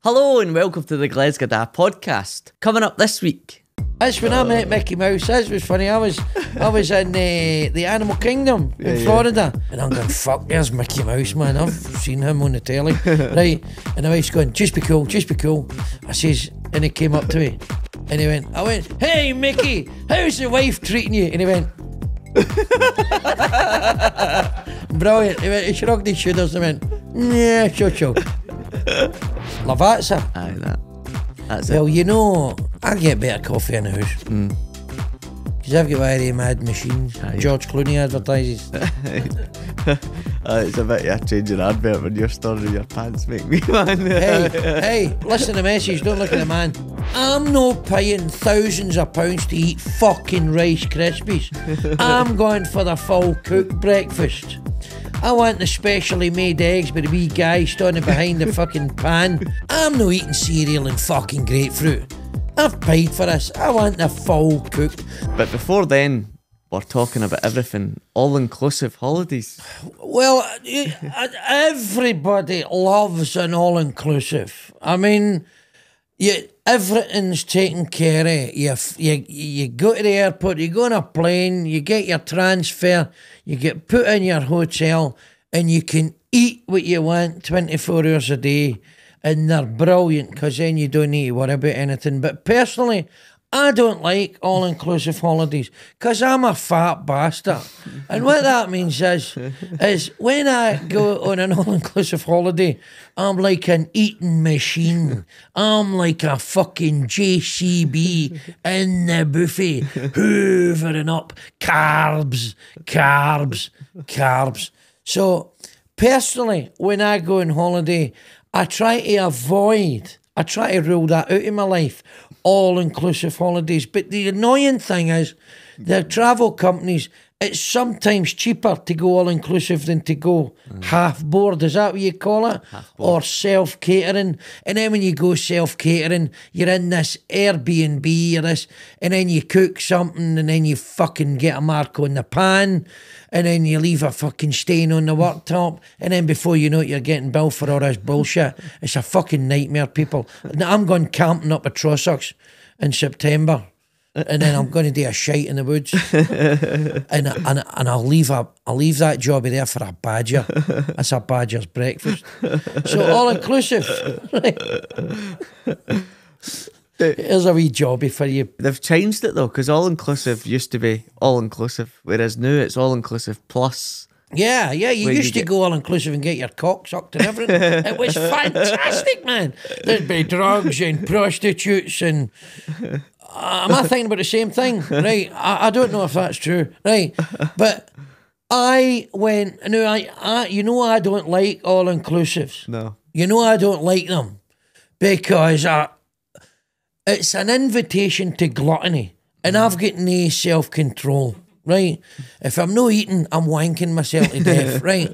Hello and welcome to the Glesga podcast. Coming up this week. That's when I met Mickey Mouse. That was funny. I was in the Animal Kingdom in Florida, and I'm going, fuck, there's Mickey Mouse, man. I've seen him on the telly, right? And the wife's going, just be cool, just be cool. I says, and he came up to me, and he went, hey Mickey, how's the wife treating you? And he went, brilliant. He shrugged his shoulders and went, yeah, sure. Lavazza. Aye, that's well, it. you know, I get better coffee in the house. Because I've got one of the mad machines. Aye. George Clooney advertises. It's a bit of a changing advert when you're storing your pants, make me, man. hey, listen to the message, don't look at the man. I'm not paying thousands of pounds to eat fucking Rice Krispies. I'm going for the full cooked breakfast. I want the specially made eggs with a wee guy standing behind the fucking pan. I'm not eating cereal and fucking grapefruit. I've paid for this. I want the full cooked. But before then, we're talking about everything, all-inclusive holidays. Well, everybody loves an all-inclusive. I mean, everything's taken care of. You go to the airport, you go on a plane, you get your transfer, you get put in your hotel, and you can eat what you want 24 hours a day. And they're brilliant because then you don't need to worry about anything. But personally, I don't like all-inclusive holidays because I'm a fat bastard. And what that means is when I go on an all-inclusive holiday, I'm like an eating machine. I'm like a fucking JCB in the buffet, hoovering up carbs. So, personally, when I go on holiday, I try to rule that out in my life, all-inclusive holidays. But the annoying thing is, the travel companies, it's sometimes cheaper to go all-inclusive than to go half-board. Is that what you call it? Or self-catering. And then when you go self-catering, you're in this Airbnb or this, and then you cook something, and then you fucking get a mark on the pan, and then you leave a fucking stain on the worktop, and then before you know it, you're getting billed for all this bullshit. It's a fucking nightmare, people. Now, I'm going camping up at Trossachs in September, and then I'm going to do a shite in the woods, and I'll leave that jobby there for a badger. That's a badger's breakfast. So all inclusive. Here's a wee jobby for you. They've changed it though, because all-inclusive used to be all-inclusive, whereas now it's all-inclusive plus. Yeah, you used to go all-inclusive and get your cock sucked and everything. It was fantastic, man. There'd be drugs and prostitutes and... am I thinking about the same thing? Right, I don't know if that's true. Right, but I went... you know I don't like all-inclusives. No. You know I don't like them because it's an invitation to gluttony, and I've got no self-control, right? If I'm not eating, I'm wanking myself to death, right?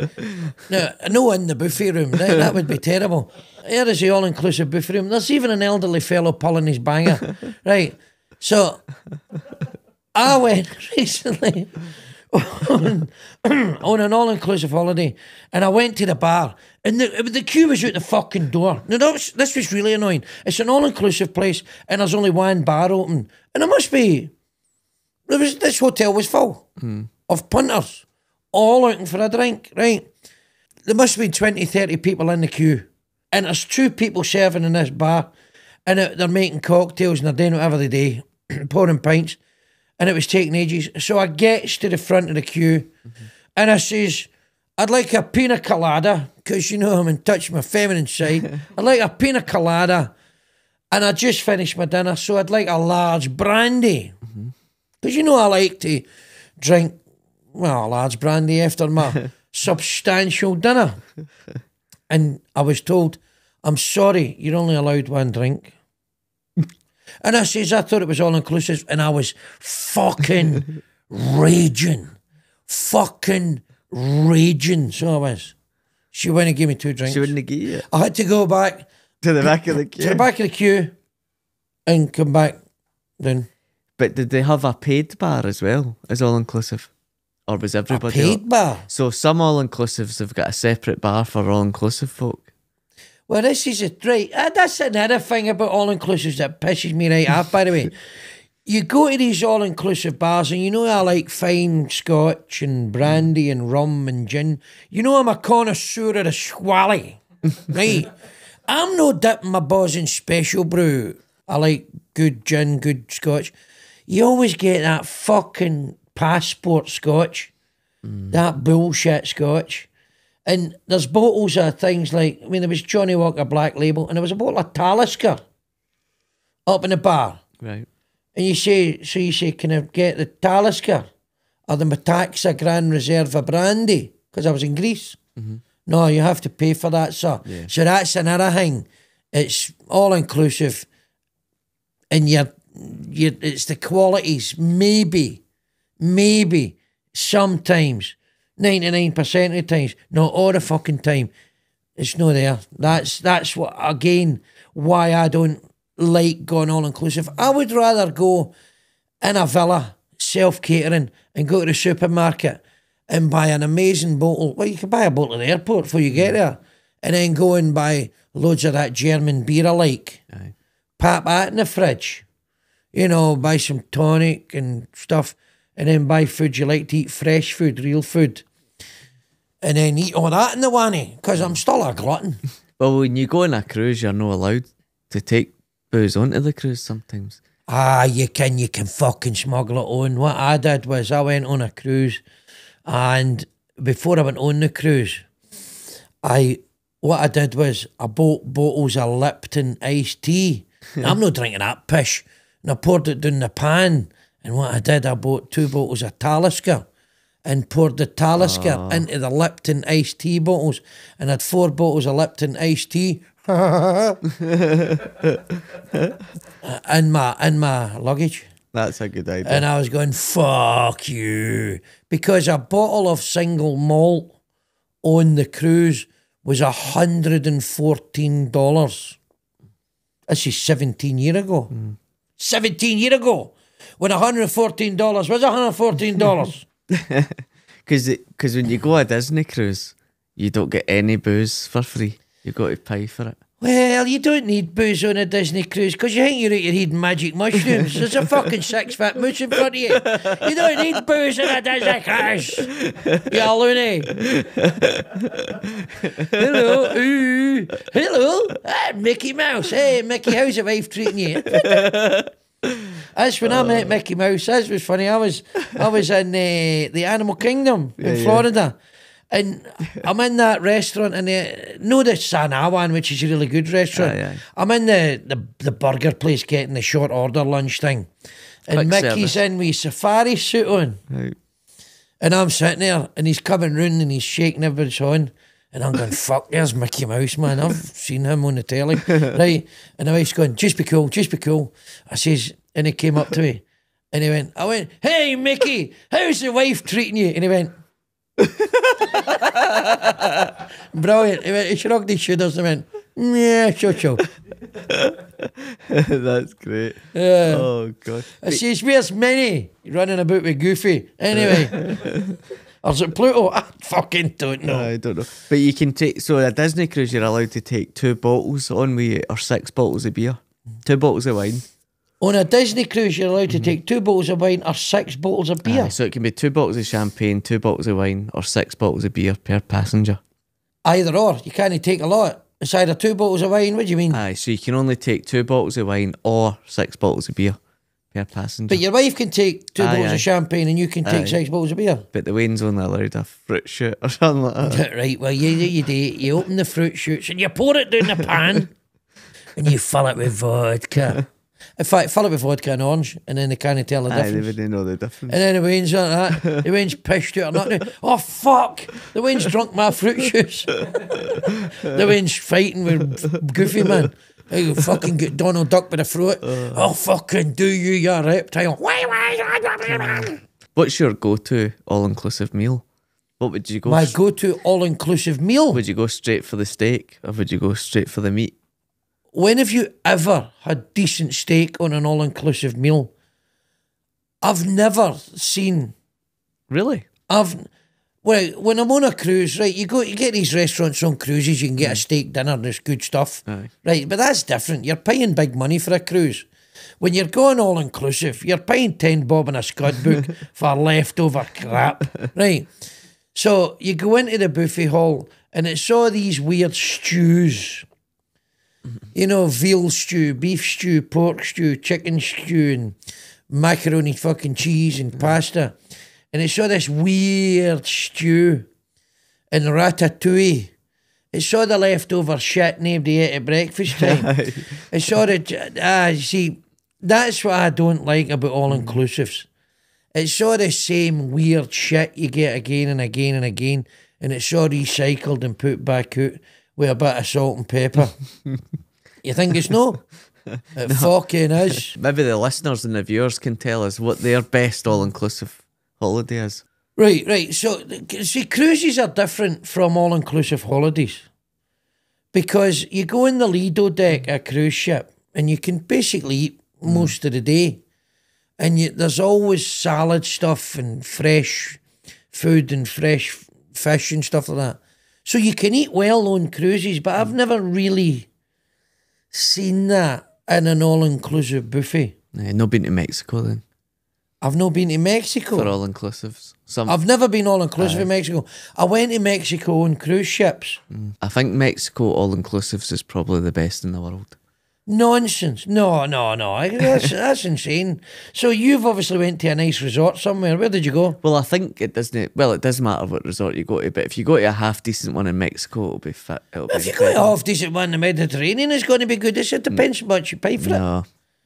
Now, no in the buffet room, right? That would be terrible. Here is the all-inclusive buffet room. There's even an elderly fellow pulling his banger, right? So, I went recently on an all-inclusive holiday, and I went to the bar, and the queue was out the fucking door. Now this was really annoying. It's an all-inclusive place, and there's only one bar open, and this hotel was full of punters, all looking for a drink, right? There must have been 20, 30 people in the queue, and there's 2 people serving in this bar, and they're making cocktails, and they're doing whatever they do, pouring pints, and it was taking ages. So I gets to the front of the queue, and I says, I'd like a pina colada, because you know I'm in touch with my feminine side. I'd like a pina colada, and I just finished my dinner, so I'd like a large brandy. Because you know I like to drink, well, a large brandy after my substantial dinner. And I was told, I'm sorry, you're only allowed one drink. And I says, I thought it was all-inclusive, and I was fucking raging. Fucking raging. So I was. She wouldn't give me 2 drinks. She wouldn't give you. I had to go back. To the back of the queue? To the back of the queue and come back then. But did they have a paid bar as well as all-inclusive? Or was everybody... A paid bar? So some all-inclusives have got a separate bar for all-inclusive folk. Well, this is it, right? That's another thing about all-inclusives that pisses me right off, by the way. You go to these all-inclusive bars and you know I like fine scotch and brandy and rum and gin. You know I'm a connoisseur of the squally, right? I'm no dipping my balls in special brew. I like good gin, good scotch. You always get that fucking passport scotch, that bullshit scotch. And there's bottles of things like, I mean, there was Johnny Walker Black Label and there was a bottle of Talisker up in the bar. Right. And you say, can I get the Talisker or the Metaxa Grand Reserve of brandy? Because I was in Greece. Mm-hmm. No, you have to pay for that, sir. Yeah. So that's another thing. It's all inclusive, and it's the qualities. Maybe, sometimes, 99% of the times, not all the fucking time. It's not there. That's what, again, why I don't like going all inclusive. I would rather go in a villa, self-catering, and go to the supermarket and buy an amazing bottle. Well, you can buy a bottle at the airport before you get there, and then go and buy loads of that German beer I like. Aye. Pop that in the fridge. You know, buy some tonic and stuff, and then buy food you like to eat, fresh food, real food, and then eat all that in the wanny, because I'm still a glutton. Well, when you go on a cruise, you're not allowed to take booze onto the cruise sometimes. You can fucking smuggle it on. What I did was I went on a cruise, and before I went on the cruise, what I did was I bought bottles of Lipton iced tea. I'm not drinking that pish. And I poured it down the pan, and what I did, I bought 2 bottles of Talisker and poured the Talisker into the Lipton iced tea bottles, and had 4 bottles of Lipton iced tea in my luggage. That's a good idea. And I was going, fuck you. Because a bottle of single malt on the cruise was $114. This is 17 years ago. 17 years ago. When $114 was $114. Because when you go a Disney cruise, you don't get any booze for free. You got to pay for it. Well, you don't need booze on a Disney cruise because you think you're out your eating magic mushrooms. There's a fucking 6-foot moose in front of you. You don't need booze on a Disney cruise. You loony. Hello. Ooh. Hello. Mickey Mouse. Hey, Mickey, how's your wife treating you? That's when I met Mickey Mouse. That was funny. I was in the Animal Kingdom in Florida. And I'm in that restaurant, and no, the Sanawan, which is a really good restaurant. I'm in the burger place getting the short order lunch thing. And Quick Mickey's service. in with his safari suit on. Right. And I'm sitting there, and he's coming round and he's shaking everybody's hand. And I'm going, fuck, there's Mickey Mouse, man. I've seen him on the telly. Right. And the wife's going, just be cool, just be cool. I says, and he came up to me, and I went, hey, Mickey, how's the wife treating you? And he went, brilliant. He shrugged his shoulders and went, yeah, sure. That's great. Oh, God. I says, where's Minnie? Running about with Goofy. Anyway. Or is it Pluto? I fucking don't know. I don't know. But you can take, so a Disney cruise, you're allowed to take 2 bottles on with you, or 6 bottles of beer. 2 bottles of wine. On a Disney cruise, you're allowed to take 2 bottles of wine or 6 bottles of beer. So it can be 2 bottles of champagne, 2 bottles of wine, or 6 bottles of beer per passenger. Either or. You can't take a lot. It's either 2 bottles of wine. What do you mean? Aye, so you can only take 2 bottles of wine or 6 bottles of beer per passenger. But your wife can take 2 bottles of champagne and you can take 6 bottles of beer. But the wine's only allowed a fruit shoot or something like that. Right, well, you open the fruit shoots and you pour it down the pan and you fill it with vodka. In fact, fill it with vodka and orange, and then they can't tell the difference. They wouldn't know the difference. And then the wine's like that. The wine's pissed out or nothing. Oh, fuck! The wine's drunk my fruit juice. The wine's fighting with Goofy, man. You fucking get Donald Duck by the throat. Oh, fucking do you reptile. What's your go-to all-inclusive meal? What would you go My go-to all-inclusive meal? Would you go straight for the steak, or would you go straight for the meat? When have you ever had decent steak on an all-inclusive meal? I've never seen... Really? Well, when I'm on a cruise, right, you get these restaurants on cruises, you can get a steak dinner and there's good stuff. Aye. Right, but that's different. You're paying big money for a cruise. When you're going all inclusive, you're paying 10 bob in a scud book for leftover crap. Right. So you go into the buffet hall and it's all these weird stews. You know, veal stew, beef stew, pork stew, chicken stew, and macaroni fucking cheese and pasta. And it's all this weird stew and ratatouille. It's all the leftover shit nobody ate at breakfast time. It's all the... see, that's what I don't like about all-inclusives. It's all the same weird shit you get again and again and again, and it's all recycled and put back out with a bit of salt and pepper. You think it's no? It fucking is. Maybe the listeners and the viewers can tell us what their best all-inclusive holiday is. Right. So, see, cruises are different from all-inclusive holidays because you go in the Lido deck at a cruise ship and you can basically eat most of the day. And there's always salad stuff and fresh food and fresh fish and stuff like that. So you can eat well on cruises, but I've never really seen that in an all-inclusive buffet. Not been to Mexico then. I've not been to Mexico. For all-inclusives. I've never been all-inclusive in Mexico. I went to Mexico on cruise ships. I think Mexico all-inclusives is probably the best in the world. Nonsense. No. That's insane. So you've obviously went to a nice resort somewhere. Where did you go? Well, I think it doesn't... Well, it does matter what resort you go to, but if you go to a half-decent one in Mexico, it'll be fit. If you go to a half-decent one in the Mediterranean, it's going to be good. It depends how much you pay for it.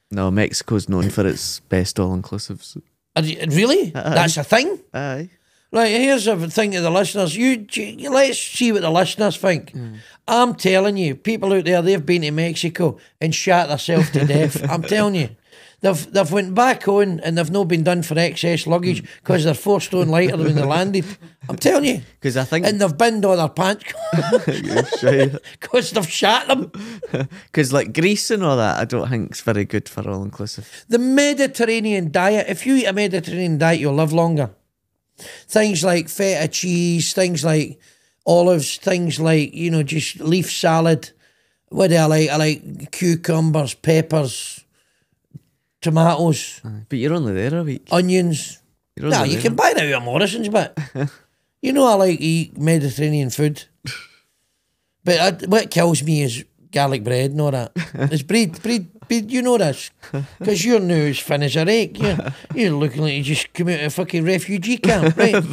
No, Mexico's known for its best all-inclusives. Really? That's a thing? Aye. Right, here's a thing to the listeners. You let's see what the listeners think. I'm telling you, people out there, they've been to Mexico and shot themselves to death. I'm telling you. They've went back on and they've not been done for excess luggage because they're 4 stone lighter when they landed. I'm telling you. Because I think... And they've binned all their pants because they've shot them. Because like Greece and all that, I don't think it's very good for all-inclusive. The Mediterranean diet, if you eat a Mediterranean diet, you'll live longer. Things like feta cheese, things like olives, things like, you know, just leaf salad. What do I like? I like cucumbers, peppers, tomatoes. But you're only there a week. Onions. No, you can buy that out of Morrison's, but you know I like to eat Mediterranean food. But what kills me is garlic bread and all that. It's breed, you know this. Because you're now as thin as a rake. You're looking like you just come out of a fucking refugee camp, right?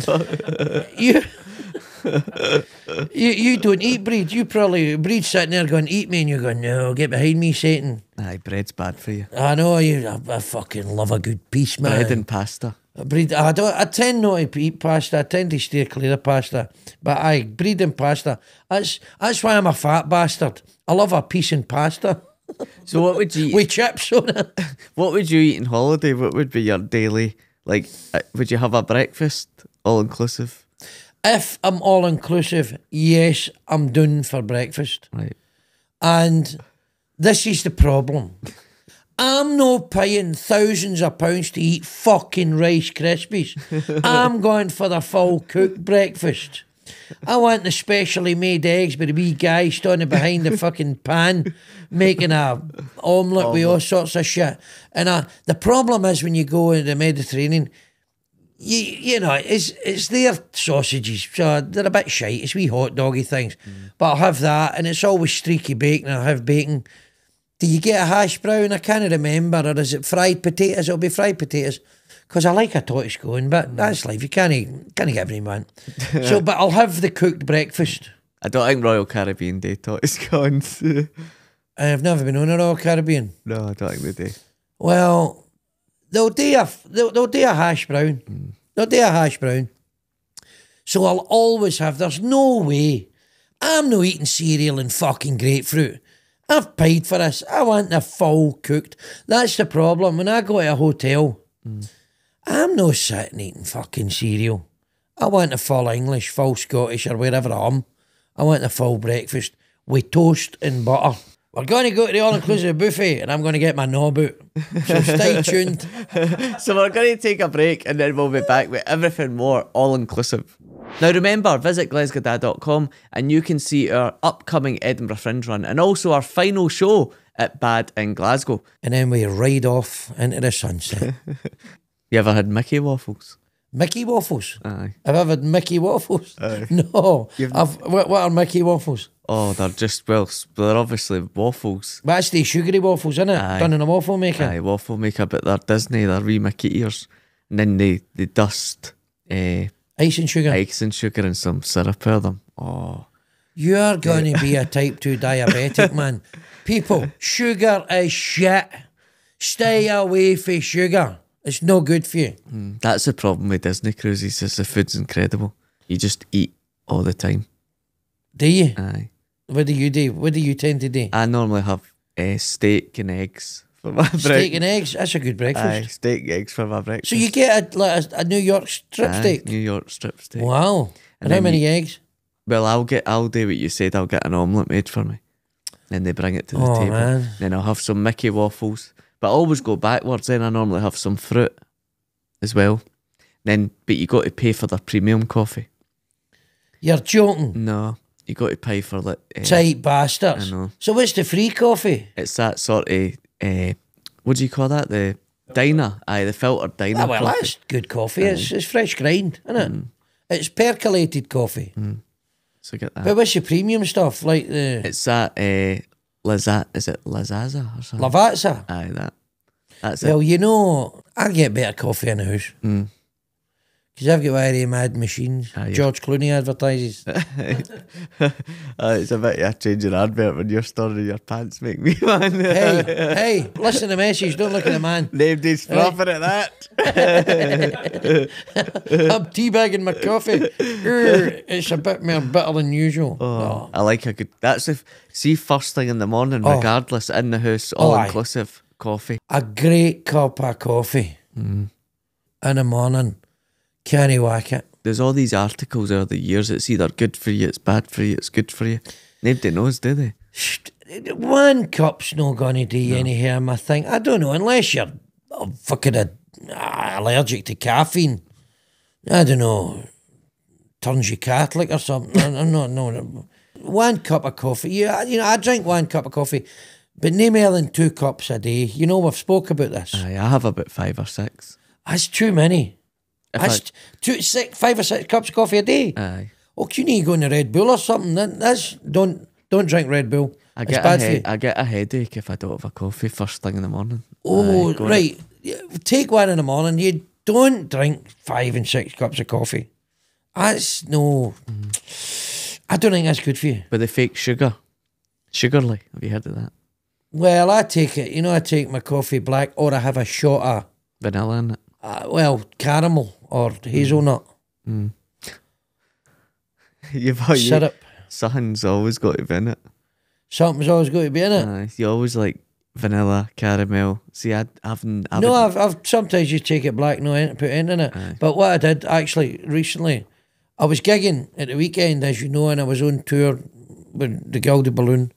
You don't eat bread. You probably, bread sitting there going, eat me, and you're going, no, get behind me, Satan. Aye, bread's bad for you. I know, I fucking love a good piece, man. Bread and pasta. Bread, I tend not to eat pasta. I tend to steer clear of pasta. But aye, bread and pasta. That's why I'm a fat bastard. I love a piece in pasta. So what would you eat? With chips on it. What would you eat on holiday? What would be your daily, like, would you have a breakfast, all-inclusive? If I'm all-inclusive, yes, I'm done for breakfast. Right. And this is the problem. I'm not paying thousands of pounds to eat fucking Rice Krispies. I'm going for the full cooked breakfast. I want the specially made eggs by the wee guy standing behind the fucking pan making a omelette with all sorts of shit. And the problem is when you go into the Mediterranean, you know, it's their sausages, so they're a bit shite. It's wee hot doggy things. But I'll have that, and it's always streaky bacon. I'll have bacon. Do you get a hash brown? I can't remember. Or is it fried potatoes? It'll be fried potatoes. Because I like a tortoise scone, but that's life. You can't get everything, man. So, but I'll have the cooked breakfast. I don't think Royal Caribbean do tortoise scones. I've never been on a Royal Caribbean. No, I don't think they do. Well, they'll do a hash brown. They'll do a hash brown. So I'll always have, there's no way. I'm not eating cereal and fucking grapefruit. I've paid for this. I want the full cooked. That's the problem. When I go to a hotel, I'm not sitting eating fucking cereal. I want the full English, full Scottish, or wherever I am. I want the full breakfast with toast and butter. We're going to go to the all-inclusive buffet and I'm going to get my knob out. So stay tuned. So we're going to take a break and then we'll be back with everything more all-inclusive. Now remember, visit glesgadad.com and you can see our upcoming Edinburgh Fringe run and also our final show at Bad in Glasgow. And then we ride off into the sunset. You ever had Mickey waffles? Mickey waffles? Aye. Have I had Mickey waffles? Aye. No. What are Mickey waffles? Oh, they're just, well, they're obviously waffles. But that's the sugary waffles, isn't it? Aye. Done in a waffle maker. Aye, waffle maker, but they're Disney, they're wee Mickey ears. And then they dust Ice and sugar. ice and sugar and some syrup over them. Oh. You're going to be a type 2 diabetic, man. People, sugar is shit. Stay away from sugar. It's no good for you. That's the problem with Disney cruises, is the food's incredible. You just eat all the time. Do you? Aye. What do you do? What do you tend to do? I normally have steak and eggs for my breakfast. Steak and eggs? That's a good breakfast. Aye, steak and eggs for my breakfast. So you get a New York strip steak? New York strip steak. Wow. And how then many eggs? Well, I'll do what you said. I'll get an omelette made for me. Then they bring it to the table. Man. Then I'll have some Mickey waffles. But I always go backwards. Then I normally have some fruit as well. But you got to pay for the premium coffee. You're joking. No, you got to pay for that. Tight bastards. I know. So what's the free coffee? It's that sort of what do you call that? The diner. Aye, the filtered diner. Well, coffee. that's good coffee. It's fresh grind, isn't it? It's percolated coffee. So get that. But what's the premium stuff? Like the It's that is it Lazaza or something? Lavazza? Aye, that's Well, you know, I get better coffee in the house. Because I've got one of them mad machines. Aye, George Clooney advertises. It's a bit of a change in advert when you're storing your pants make me, man. hey, listen to the message. Don't look at the man. Nobody's proper at that. I'm teabagging my coffee. It's a bit more bitter than usual. Oh, I like a good. That's if see first thing in the morning, regardless in the house, all inclusive coffee. A great cup of coffee in the morning. Can't whack it. There's all these articles over the years. It's either good for you, it's bad for you, it's good for you. Nobody knows, do they? One cup's not going to do you any harm, I think. I don't know, unless you're fucking allergic to caffeine. I don't know. Turns you Catholic or something. I'm not, no. 1 cup of coffee. Yeah, you know, I drink 1 cup of coffee, but no more than 2 cups a day. You know, we've spoke about this. Aye, I have about 5 or 6. That's too many. That's 5 or 6 cups of coffee a day. Aye. Oh, you need to go in a Red Bull or something. Don't drink Red Bull. It's bad for you. I get a headache if I don't have a coffee first thing in the morning. Oh, Aye, right. Take 1 in the morning. You don't drink 5 and 6 cups of coffee. That's no. I don't think that's good for you. With the fake sugar. Sugarly. Have you heard of that? Well, I take it. You know, I take my coffee black or I have a shot of, Vanilla in it. caramel or hazelnut. Syrup. Something's always got to be in it. Something's always got to be in it. You always like vanilla, caramel. See, I've sometimes you take it black, no, put in it. Aye. But what I did actually recently, I was gigging at the weekend, as you know, and I was on tour with the Gilded Balloon,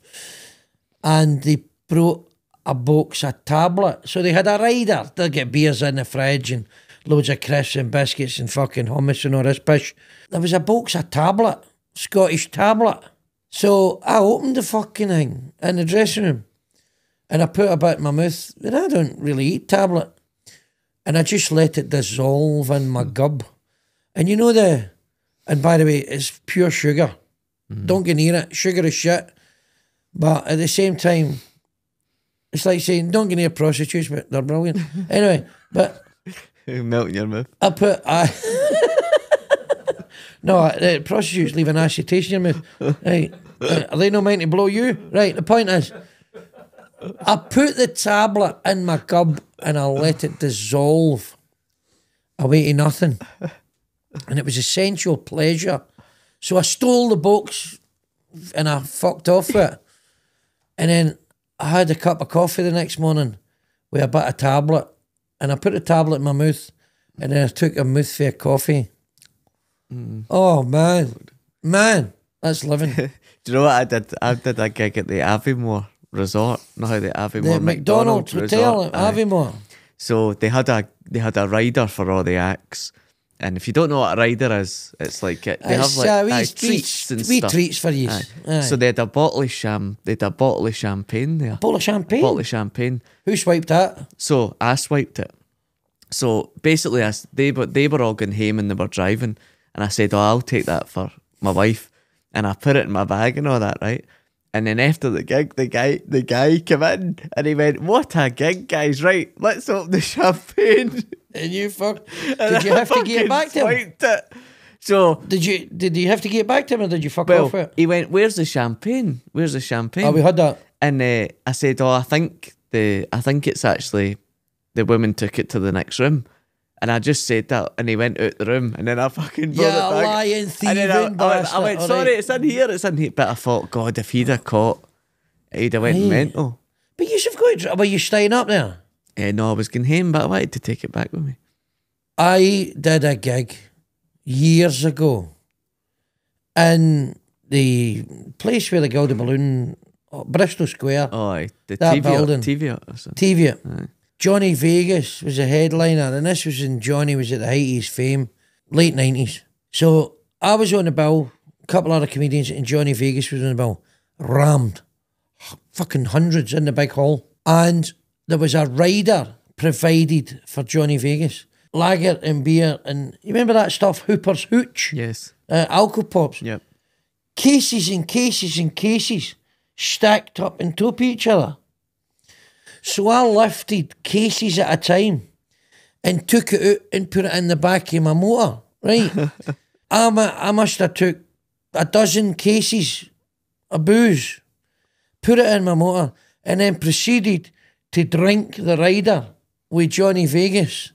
and they brought a box of tablet. So they had a rider. They'll get beers in the fridge and loads of crisps and biscuits and fucking hummus and all this pish. There was a box of tablet, Scottish tablet. So I opened the fucking thing in the dressing room and I put a bit in my mouth. And I don't really eat tablet. And I just let it dissolve in my gub. And you know and by the way, it's pure sugar. Don't get near it. Sugar is shit. But at the same time, it's like saying, don't get near prostitutes, but they're brilliant. Anyway, but melt in your mouth. No, prostitutes leave a nasty taste in your mouth. Right. Are they not meant to blow you? Right, the point is, I put the tablet in my gub and I let it dissolve away to nothing. And it was a sensual pleasure. So I stole the box and I fucked off with it. And then I had a cup of coffee the next morning with a bit of tablet. And I put the tablet in my mouth and then I took a mouthful of coffee. Oh, man. Man, that's living. Do you know what I did? I did a gig at the Aviemore Resort. Know how the Aviemore The McDonald's Hotel Resort, at Aviemore. So they had a rider for all the acts, And if you don't know what a rider is, it's like they have like treats and wee stuff. treats for you. So they had a bottle of champagne there. Bottle of champagne? Bottle of champagne. Who swiped that? So I swiped it. So basically, they were all going home and they were driving, and I said, "Oh, I'll take that for my wife," and I put it in my bag and all that, right? And then after the gig, the guy came in and he went, "What a gig, guys! Right, let's open the champagne." And you did you have to give it back to him? It. So did you have to give it back to him, or did you fuck off it? He went, "Where's the champagne? Where's the champagne?" Oh, we had that. And I said, "Oh, I think it's actually the woman took it to the next room." And I just said that, and he went out the room, and then I fucking brought it back. Lying, thieving, and then I went, "Sorry, it's in here, it's in here." But I thought, God, if he'd have caught, he'd have went mental. But you should have got. Were you staying up there? No, I was going home, but I wanted to take it back with me. I did a gig years ago in the place where the Gilded Balloon, Bristol Square. Oh, aye. The that TV building. TV. Aye. Johnny Vegas was a headliner, and this was when Johnny was at the height of his fame, late 90s. So I was on the bill, a couple other comedians, and Johnny Vegas was on the bill, rammed, fucking hundreds in the big hall. And there was a rider provided for Johnny Vegas, lager and beer, and you remember that stuff, Hooper's Hooch? Yes. Alco Pops. Yep. Cases and cases and cases stacked up on top of each other. So I lifted cases at a time and took it out and put it in the back of my motor, right? I must have took a dozen cases of booze, put it in my motor, and then proceeded to drink the rider with Johnny Vegas.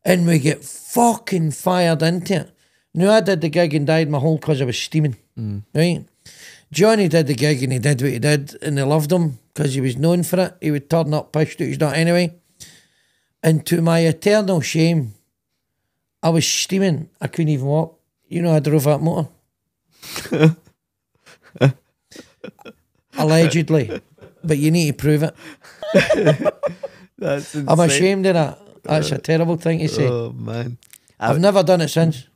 And we get fucking fired into it. Now, I did the gig and died my hole because I was steaming, right? Johnny did the gig and he did what he did, and they loved him because he was known for it. He would turn up pissed out his nut anyway. And to my eternal shame, I was steaming. I couldn't even walk. You know, I drove that motor. Allegedly. But you need to prove it. That's insane. I'm ashamed of that. That's a terrible thing to say. Oh, man. I've never done it since.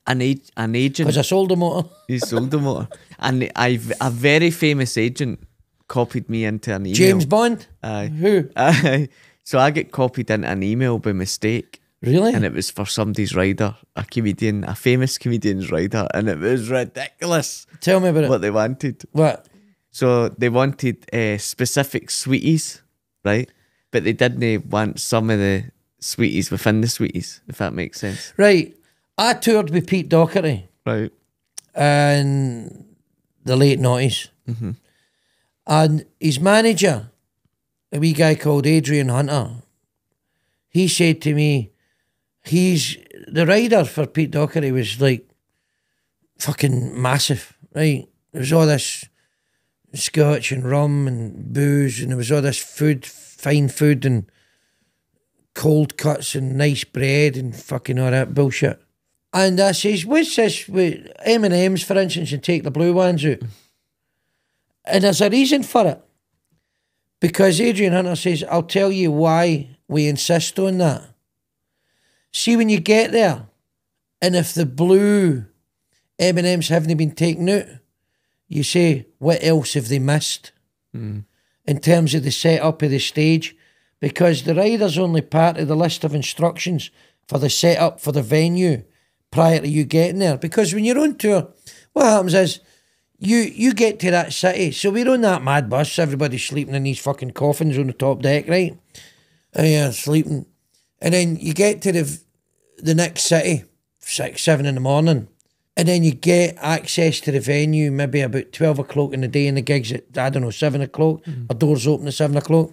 An agent. Because I sold the motor. You sold the motor. And a very famous agent copied me into an email. James Bond? Aye. Who? Aye. So I get copied into an email by mistake. Really? And it was for somebody's rider, a famous comedian's rider, and it was ridiculous. Tell me about it. What they wanted. What? So they wanted specific sweeties, right? But they didn't want some of the sweeties within the sweeties, if that makes sense. Right. I toured with Pete Doherty Right. in the late 90s. Mm-hmm. And his manager, a wee guy called Adrian Hunter, he said to me, the rider for Pete Doherty was like fucking massive, right? There was all this scotch and rum and booze, and there was all this food, fine food and cold cuts and nice bread and fucking all that bullshit. And I says, what's this with M&M's, for instance, and take the blue ones out? And there's a reason for it. Because Adrian Hunter says, I'll tell you why we insist on that. See, when you get there, and if the blue M&M's haven't been taken out, you say, what else have they missed? In terms of the setup of the stage? Because the rider's only part of the list of instructions for the setup for the venue prior to you getting there. Because when you're on tour, what happens is you get to that city. So we're on that mad bus, everybody's sleeping in these fucking coffins on the top deck, right? And you're sleeping. And then you get to the next city, 6, 7 in the morning. And then you get access to the venue maybe about 12 o'clock in the day, and the gig's at, 7 o'clock. Our doors open at 7 o'clock.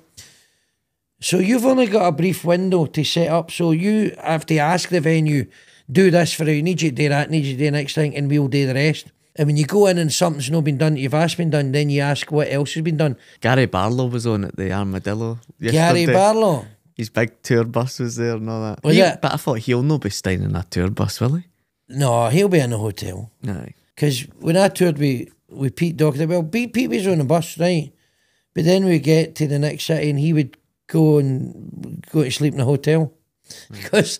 So you've only got a brief window to set up. So you have to ask the venue, do this for you, need you to do that, need you to do the next thing, and we'll do the rest. And when you go in and something's not been done that you've asked been done, then you ask what else has been done. Gary Barlo was on at the Armadillo yesterday. Gary Barlo? His big tour bus was there and all that. Was it? But I thought he'll not be staying in a tour bus, will he? No, he'll be in a hotel. Aye. Because when I toured with Pete Doherty, well, Pete was on the bus, right? But then we get to the next city and he would go to sleep in a hotel. Because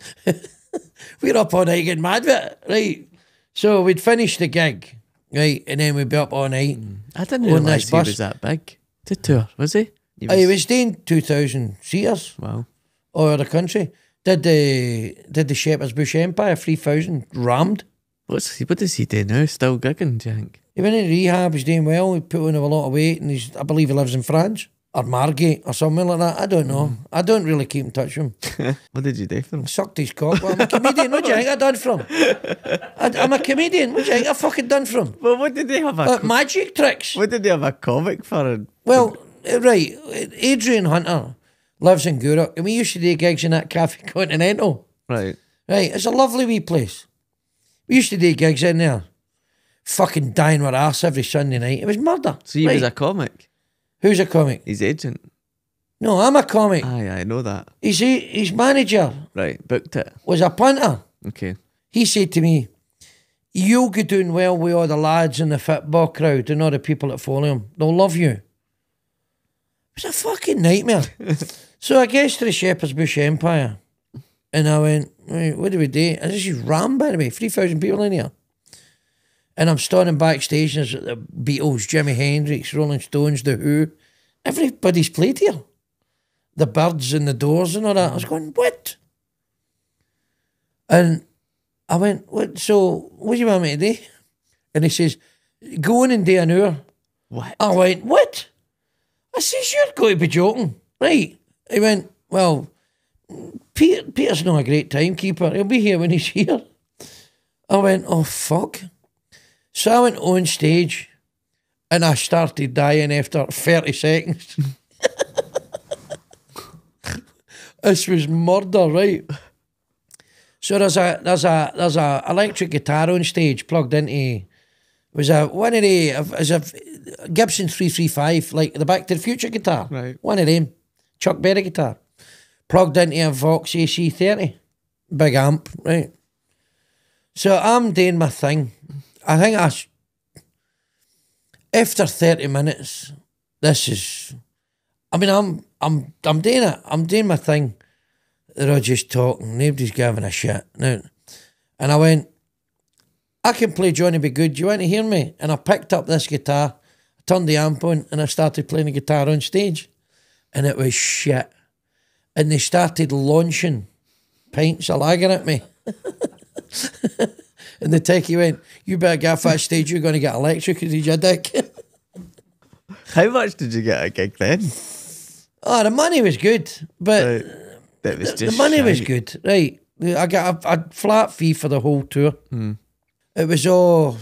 We're up all night getting mad with it, right? So we'd finish the gig, right, and then we'd be up all night. I didn't on realise this he bus. was that big to tour, was he? He was doing 2,000 seaters Wow. all over the country. Did the Shepherd's Bush Empire 3,000 rammed. What does he do now? Still gigging, do you think? He went into rehab, he's doing well, he put on a lot of weight, and I believe he lives in France or Margate or something like that. I don't know. I don't really keep in touch with him. What did you do for him? Sucked his cock. Well, I'm a comedian. What do you think I done from? I'm a comedian. What do you think I fucking done from? Well, what did he have a magic tricks. What did he have a comic for? Well, right, Adrian Hunter lives in Gourock, and we used to do gigs in that Cafe Continental. Right. Right, it's a lovely wee place. We used to do gigs in there. Fucking dying with arse every Sunday night. It was murder. So he was a comic? Who's a comic? His agent? No, I'm a comic. Aye, I know that. His manager Right, booked it. was a punter. Okay. He said to me, you'll go doing well with all the lads in the football crowd and all the people that follow him. They'll love you. It was a fucking nightmare. So I guess to the Shepherd's Bush Empire, and I went, right, what do we do? And this is rammed, by the way, 3,000 people in here. And I'm standing backstage, and there's the Beatles, Jimi Hendrix, Rolling Stones, The Who. Everybody's played here. The Birds and the Doors and all that. I was going, what? And I went, what? So, what do you want me to do? And he says, go in and do an hour. What? I went, what? I says, you're going to be joking. Right. He went, well, Peter's not a great timekeeper. He'll be here when he's here. I went, oh, fuck. So I went on stage and I started dying after 30 seconds. This was murder, right? So there's a electric guitar on stage plugged into. It was a Gibson 335, like the Back to the Future guitar. Right. One of them, Chuck Berry guitar, plugged into a Vox AC30, big amp, right? So I'm doing my thing. I think after 30 minutes, this is. I mean, I'm doing it. I'm doing my thing. They're all just talking. Nobody's giving a shit. Now, and I went, I can play Johnny Be Good. Do you want to hear me? And I picked up this guitar, I turned the amp on, and I started playing the guitar on stage. And it was shit. And they started launching pints of lager at me. And the techie went, you better get off that stage, you're going to get electrocuted, you dick. How much did you get a gig then? Oh, the money was good, but That was just the money was shite. good, right? I got a flat fee for the whole tour. It was all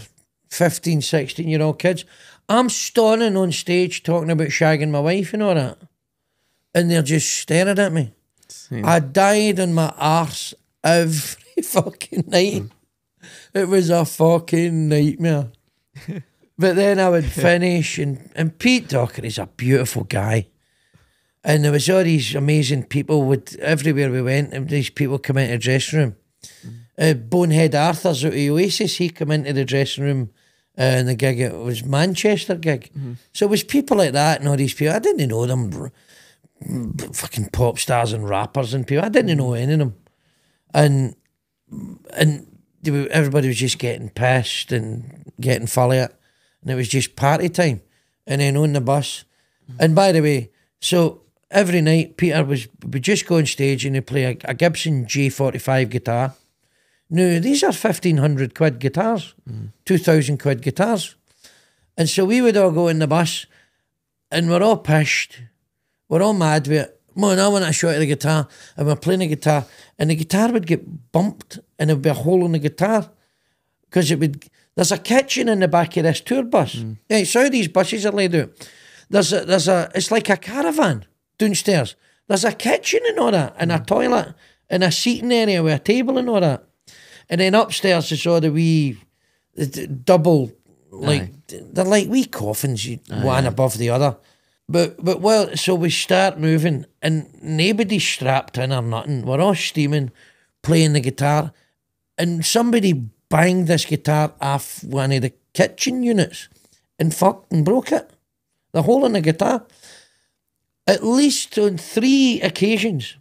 15, 16-year-old kids. I'm standing on stage talking about shagging my wife and all that, and they're just staring at me. I died on my arse every fucking night. It was a fucking nightmare. But then I would finish, and Pete Docker is a beautiful guy. And there was all these amazing people with everywhere we went, and these people come into the dressing room. Bonehead Arthur's out of Oasis, he come into the dressing room and the gig, it was Manchester gig. So it was people like that and all these people. I didn't know them, fucking pop stars and rappers and people. I didn't know any of them. And everybody was just getting pissed and getting fully it. And it was just party time. And then on the bus. And by the way, so every night Peter would just go on stage and he'd play a Gibson G45 guitar. Now, these are 1,500 quid guitars, 2,000 quid guitars. And so we would all go in the bus and we're all pissed. We're all mad with it. Man, I want a shot of the guitar. And we're playing the guitar and the guitar would get bumped and there would be a hole in the guitar because there's a kitchen in the back of this tour bus. Yeah, so how these buses are laid out. It's like a caravan downstairs. There's a kitchen and all that, and a toilet, and a seating area with a table and all that. And then upstairs is all the wee double, like, they're like wee coffins, one above the other. But well, so we start moving, and nobody's strapped in or nothing. We're all steaming, playing the guitar, and somebody banged this guitar off one of the kitchen units and fucking broke it. The hole in the guitar. At least on 3 occasions,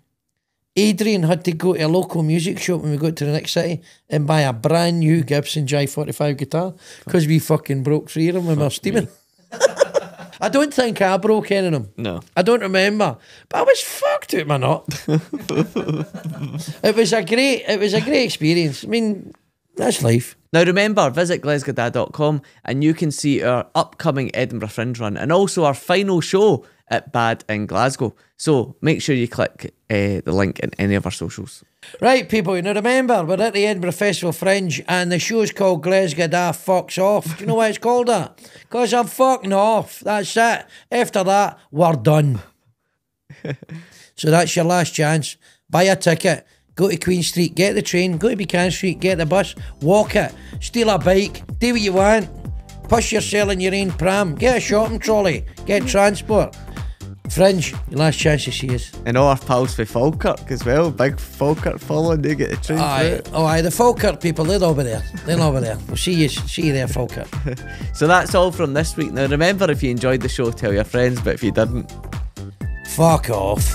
Adrian had to go to a local music shop when we got to the next city and buy a brand new Gibson J45 guitar because we fucking broke 3 of them when we were steaming. I don't think I broke any of them. No. I don't remember. But I was fucked out my nut. It was a great experience. I mean, that's life. Now remember, visit glesga.com and you can see our upcoming Edinburgh Fringe run and also our final show at Bad in Glasgow. So make sure you click the link in any of our socials. Right, people, now remember, we're at the Edinburgh Festival Fringe and the show's called Glesga Da Fucks Off. Do you know why it's called that? Because I'm fucking off. That's it. After that, we're done. So that's your last chance. Buy a ticket. Go to Queen Street, get the train. Go to Buchanan Street, get the bus. Walk it. Steal a bike. Do what you want. Push yourself in your own pram. Get a shopping trolley. Get transport. Fringe, your last chance to see us. And all our pals for Falkirk as well. Big Falkirk following. They get the train. Aye, the Falkirk people, they'll all be there. They'll all be there. We'll see you there, Falkirk. So that's all from this week. Now remember, if you enjoyed the show, tell your friends. But if you didn't, fuck off.